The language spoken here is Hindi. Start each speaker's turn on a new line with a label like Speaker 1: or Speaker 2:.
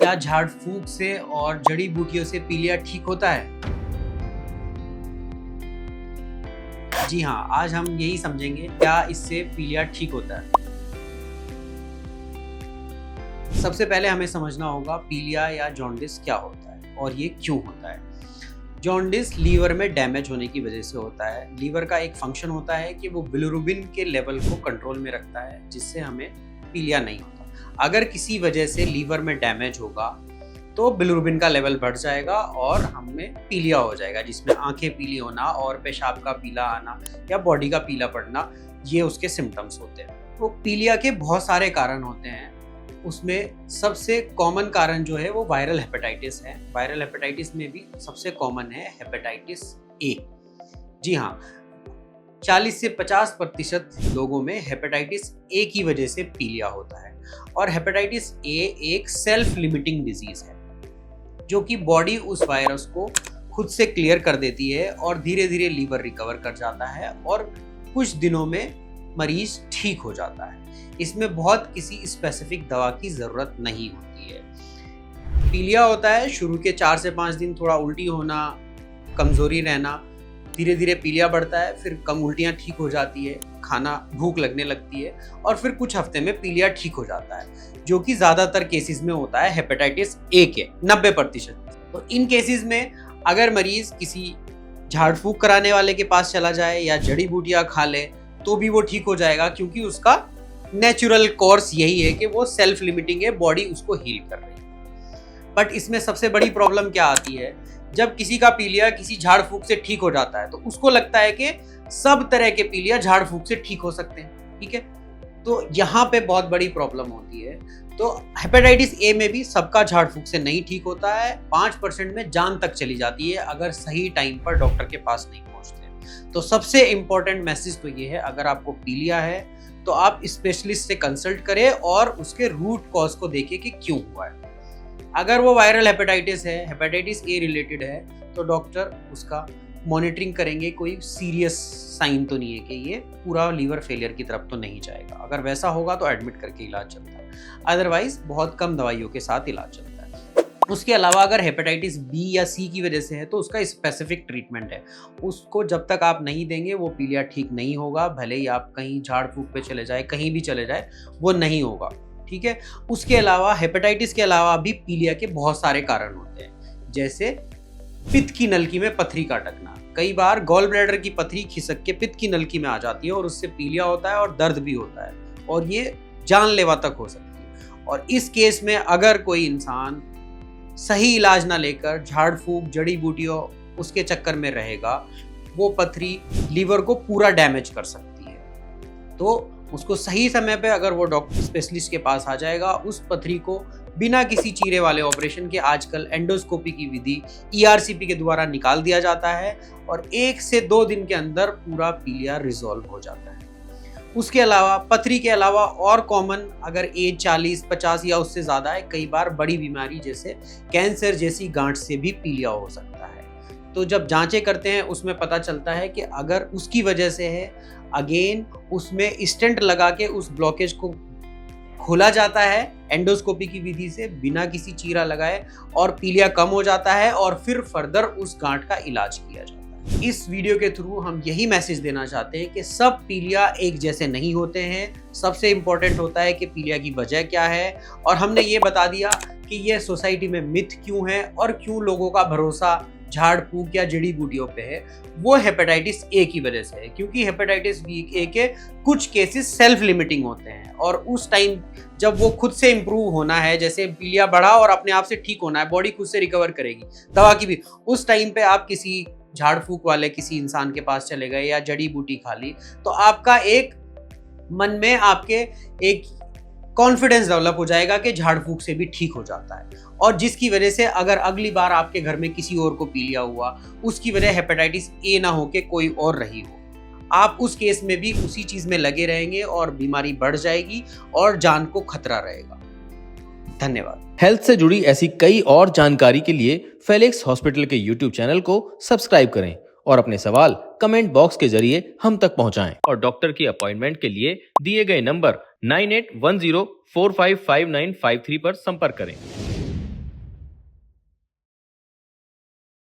Speaker 1: क्या झाड़ फूक से और जड़ी बूटियों से पीलिया ठीक होता है? जी हाँ, आज हम यही समझेंगे क्या इससे पीलिया ठीक होता है। सबसे पहले हमें समझना होगा पीलिया या जॉन्डिस क्या होता है और ये क्यों होता है। जॉन्डिस लीवर में डैमेज होने की वजह से होता है। लीवर का एक फंक्शन होता है कि वो बिलिरुबिन के लेवल को कंट्रोल में रखता है, जिससे हमें पीलिया नहीं होता। अगर किसी वजह से लीवर में डैमेज होगा तो बिलिरुबिन का लेवल बढ़ जाएगा और हमें पीलिया हो जाएगा, जिसमें आंखें पीली होना और पेशाब का पीला आना या बॉडी का पीला पड़ना, ये उसके सिम्टम्स होते हैं। तो पीलिया के बहुत सारे कारण होते हैं। उसमें सबसे कॉमन कारण जो है वो वायरल हेपेटाइटिस है। वायरल हेपेटाइटिस में भी सबसे कॉमन है हेपेटाइटिस ए। जी हाँ, 40 से 50% लोगों में हेपेटाइटिस ए की वजह से पीलिया होता है। और हेपेटाइटिस ए एक सेल्फ लिमिटिंग डिजीज है, जो कि बॉडी उस वायरस को खुद से क्लियर कर देती है और धीरे धीरे लीवर रिकवर कर जाता है और कुछ दिनों में मरीज ठीक हो जाता है। इसमें बहुत किसी स्पेसिफिक दवा की जरूरत नहीं होती है। पीलिया होता है शुरू के 4 से 5 दिन थोड़ा उल्टी होना, कमजोरी रहना, धीरे धीरे पीलिया बढ़ता है, फिर कम उल्टियाँ ठीक हो जाती है, खाना भूख लगने लगती है और फिर कुछ हफ्ते में पीलिया ठीक हो जाता है, जो कि ज्यादातर केसेस में होता है हेपेटाइटिस ए के 90%। तो इन केसेस में अगर मरीज किसी झाड़ फूक कराने वाले के पास चला जाए या जड़ी बूटियां खा ले तो भी वो ठीक हो जाएगा, क्योंकि उसका नेचुरल कोर्स यही है कि वो सेल्फ लिमिटिंग है, बॉडी उसको हील कर रही है। बट इसमें सबसे बड़ी प्रॉब्लम क्या आती है, जब किसी का पीलिया किसी झाड़ फूक से ठीक हो जाता है तो उसको लगता है कि सब तरह के पीलिया झाड़ फूक से ठीक हो सकते हैं। ठीक है, तो यहाँ पे बहुत बड़ी प्रॉब्लम होती है। तो हेपेटाइटिस ए में भी सबका झाड़ फूक से नहीं ठीक होता है। 5% में जान तक चली जाती है अगर सही टाइम पर डॉक्टर के पास नहीं पहुंचते। तो सबसे इंपॉर्टेंट मैसेज तो ये है, अगर आपको पीलिया है तो आप स्पेशलिस्ट से कंसल्ट करें और उसके रूट कॉज को देखें कि क्यों हुआ है। अगर वो वायरल हेपेटाइटिस है, हेपेटाइटिस ए रिलेटेड है, तो डॉक्टर उसका मॉनिटरिंग करेंगे, कोई सीरियस साइन तो नहीं है कि ये पूरा लीवर फेलियर की तरफ तो नहीं जाएगा। अगर वैसा होगा तो एडमिट करके इलाज चलता है, अदरवाइज बहुत कम दवाइयों के साथ इलाज चलता है। उसके अलावा अगर हेपेटाइटिस बी या सी की वजह से है तो उसका स्पेसिफिक ट्रीटमेंट है। उसको जब तक आप नहीं देंगे वो पीलिया ठीक नहीं होगा, भले ही आप कहीं झाड़ फूक पे चले जाए, कहीं भी चले जाए, वो नहीं होगा। ठीक है, उसके अलावा हेपेटाइटिस के अलावा भी पीलिया के बहुत सारे कारण होते हैं, जैसे पित्त की नलकी में पथरी का अटकना। कई बार गॉल ब्लैडर की पथरी खिसक के पित्त की नलकी में आ जाती है और उससे पीलिया होता है और दर्द भी होता है और ये जानलेवा तक हो सकती है। और इस केस में अगर कोई इंसान सही इलाज ना लेकर झाड़ फूक जड़ी बूटियों उसके चक्कर में रहेगा, वो पथरी लीवर को पूरा डैमेज कर सकती है। तो उसको सही समय पे अगर वो डॉक्टर स्पेशलिस्ट के पास आ जाएगा, उस पथरी को बिना किसी चीरे वाले ऑपरेशन के आजकल एंडोस्कोपी की विधि ERCP के द्वारा निकाल दिया जाता है और 1 से 2 दिन के अंदर पूरा पीलिया रिजॉल्व हो जाता है। उसके अलावा पथरी के अलावा और कॉमन, अगर एज 40, 50 या उससे ज़्यादा है, कई बार बड़ी बीमारी जैसे कैंसर जैसी गांठ से भी पीलिया हो सकता है। तो जब जांचें करते हैं उसमें पता चलता है कि अगर उसकी वजह से है, अगेन उसमें स्टेंट लगा के उस ब्लॉकेज को खोला जाता है एंडोस्कोपी की विधि से बिना किसी चीरा लगाए और पीलिया कम हो जाता है और फिर फर्दर उस गांठ का इलाज किया जाता है। इस वीडियो के थ्रू हम यही मैसेज देना चाहते हैं कि सब पीलिया एक जैसे नहीं होते हैं। सबसे इम्पोर्टेंट होता है कि पीलिया की वजह क्या है, और हमने ये बता दिया कि ये सोसाइटी में मिथ क्यों है और क्यों लोगों का भरोसा झाड़ फूक या जड़ी बूटियों पे है। वो हेपेटाइटिस ए की वजह से है, क्योंकि हेपेटाइटिस बी ए के कुछ केसेस सेल्फ लिमिटिंग होते हैं और उस टाइम जब वो खुद से इम्प्रूव होना है, जैसे पीलिया बढ़ा और अपने आप से ठीक होना है, बॉडी खुद से रिकवर करेगी दवा की भी, उस टाइम पे आप किसी झाड़ फूक वाले किसी इंसान के पास चले गए या जड़ी बूटी खा ली, तो आपका एक मन में आपके एक कॉन्फिडेंस डेवलप हो जाएगा कि झाड़ फूक से भी ठीक हो जाता है, और जिसकी वजह से अगर अगली बार आपके घर में किसी और को पीलिया हुआ, उसकी वजह हेपेटाइटिस ए ना हो के कोई और रही हो, आप उस केस में भी उसी चीज में लगे रहेंगे और बीमारी बढ़ जाएगी और जान को खतरा रहेगा। धन्यवाद।
Speaker 2: हेल्थ से जुड़ी ऐसी कई और जानकारी के लिए फेलिक्स हॉस्पिटल के YouTube चैनल को सब्सक्राइब करें और अपने सवाल कमेंट बॉक्स के जरिए हम तक पहुंचाएं। और डॉक्टर की अपॉइंटमेंट के लिए दिए गए नंबर 9810455953 पर संपर्क करें।